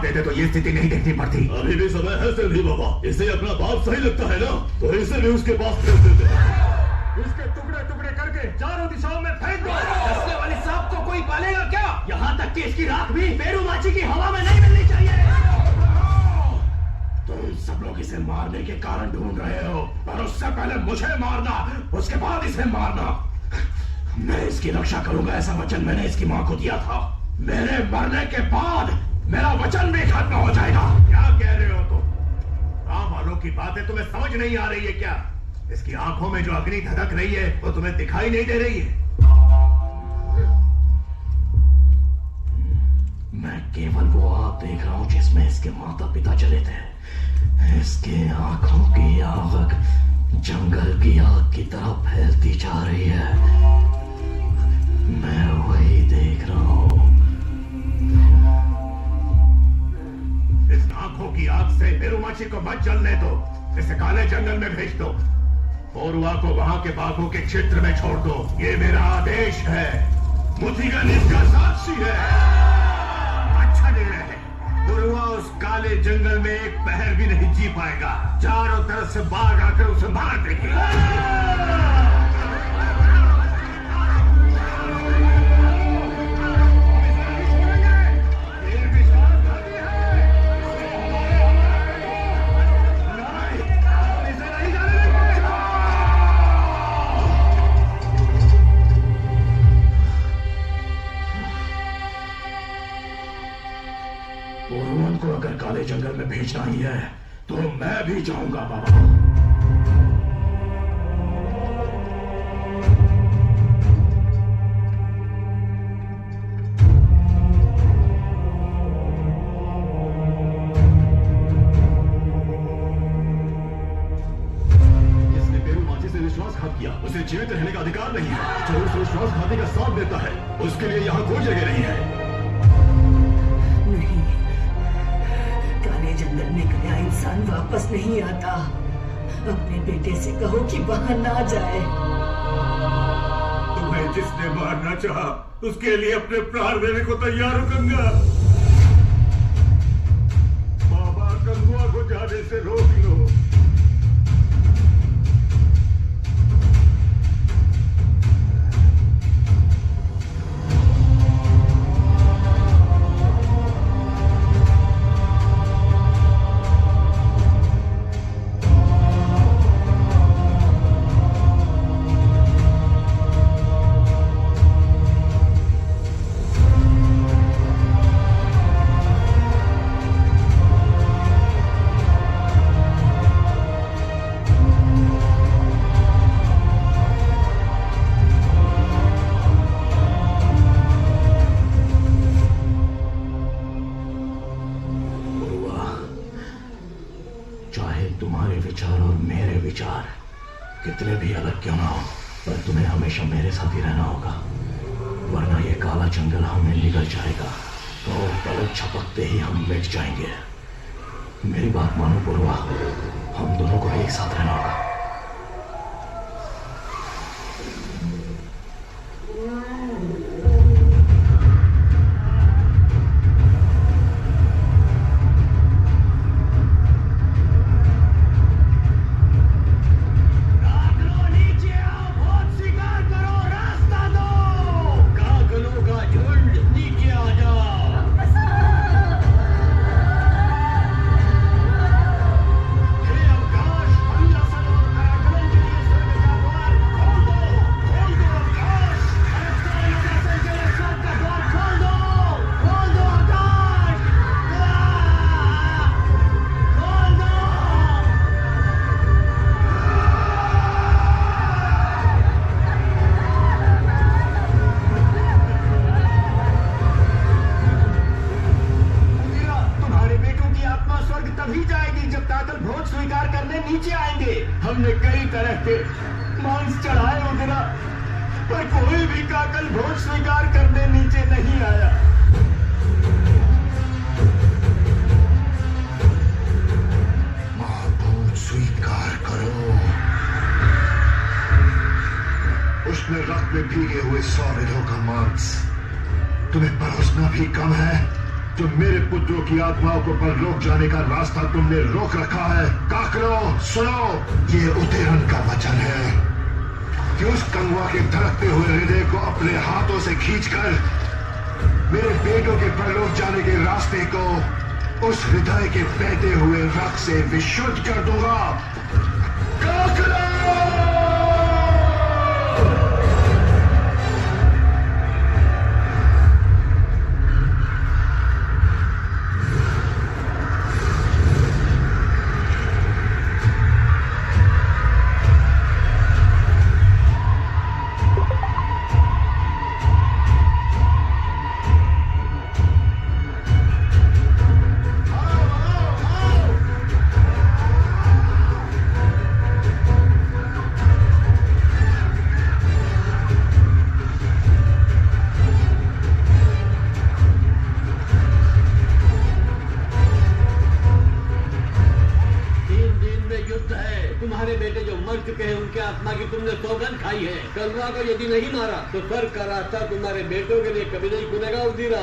देते तो ये स्थिति नहीं देखनी पड़ती। अभी भी समय है सिंधी बाबा, इसे अपना बाप सही लगता है ना, तो इसे भी उसके पास भेज देते हैं। इसके टुकड़े टुकड़े करके चारों दिशाओं में फेंक दो। असले वाली सांप को कोई पालेगा क्या? यहाँ तक कि इसकी राख भी पेरूमाची की हवा में नहीं मिलनी चाहिए। तुम सब लोग इसे मारने के कारण ढूंढ रहे हो, पर उससे पहले मुझे मारना, उसके बाद इसे मारना। मैं इसकी रक्षा करूंगा, ऐसा वचन मैंने इसकी माँ को दिया था। मेरे मरने के बाद मेरा वचन भी खत्म हो जाएगा। क्या कह रहे हो तुम? गांव वालों की बातें तुम्हें समझ नहीं आ रही है क्या? इसकी आंखों में जो अग्नि धधक रही है वो तुम्हें दिखाई नहीं दे रही है? मैं केवल वो आग देख रहा हूं जिसमें इसके माता पिता जले थे। इसके आंखों की आग जंगल की आग की तरह फैलती जा रही है। मैं वही देख रहा हूं। इस आंखों की आग से पेरूमाची को मत जलने दो, इसे काले जंगल में भेज दो। पोरुआ को वहां के बाघों के क्षेत्र में छोड़ दो, ये मेरा आदेश है। मुथिगन इसका साक्षी है। अच्छा निर्णय है। पोरुआ उस काले जंगल में एक पहर भी नहीं जी पाएगा। चारों तरफ से बाघ आकर उसे मार देंगे। पोरुवन को अगर काले जंगल में भेजना ही है तो मैं भी जाऊंगा बाबा। जिसने पेरूमाची से विश्वासघात किया उसे जीवित रहने का अधिकार नहीं है। जो उस विश्वासघाती का साथ देता है उसके लिए यहाँ कोई जगह नहीं है। जंगल में गया इंसान वापस नहीं आता। अपने बेटे से कहो कि वहां ना जाए। तुम्हें जिसने मारना चाहा उसके लिए अपने प्राण देने को तैयार हो गंगा। बाबा गंगुआ को जाने से रोक लो। चाहे तुम्हारे विचार और मेरे विचार कितने भी अलग क्यों ना हो, पर तुम्हें हमेशा मेरे साथ ही रहना होगा, वरना ये काला जंगल हमें निगल जाएगा। तो पलक झपकते ही हम मिट जाएंगे। मेरी बात मानो पुरवा, हम दोनों को एक साथ रहना होगा। हमने कई तरह के मांस चढ़ाए उधरा, पर कोई भी काकल भोज स्वीकार करने नीचे नहीं आया। महाभूत स्वीकार करो। उसने रक्त में भीगे हुए 100 विधों का मांस तुम्हें परोसना भी कम है। जो मेरे पुत्रों की आत्माओं को परलोक जाने का रास्ता तुमने रोक रखा है। काकरो सुनो, ये उतेरन का वचन है कि उस कंगवा के धड़कते हुए हृदय को अपने हाथों से खींचकर मेरे बेटों के परलोक जाने के रास्ते को उस हृदय के बहते हुए रक्त से विशुद्ध कर दूंगा। काकरो! तुम्हारे बेटे जो मर चुके हैं उनके आत्मा की तुमने सौगंध खाई है। कलवा को यदि नहीं मारा तो स्वर्ग का रास्ता तुम्हारे बेटों के लिए कभी नहीं खुलेगा। उधीरा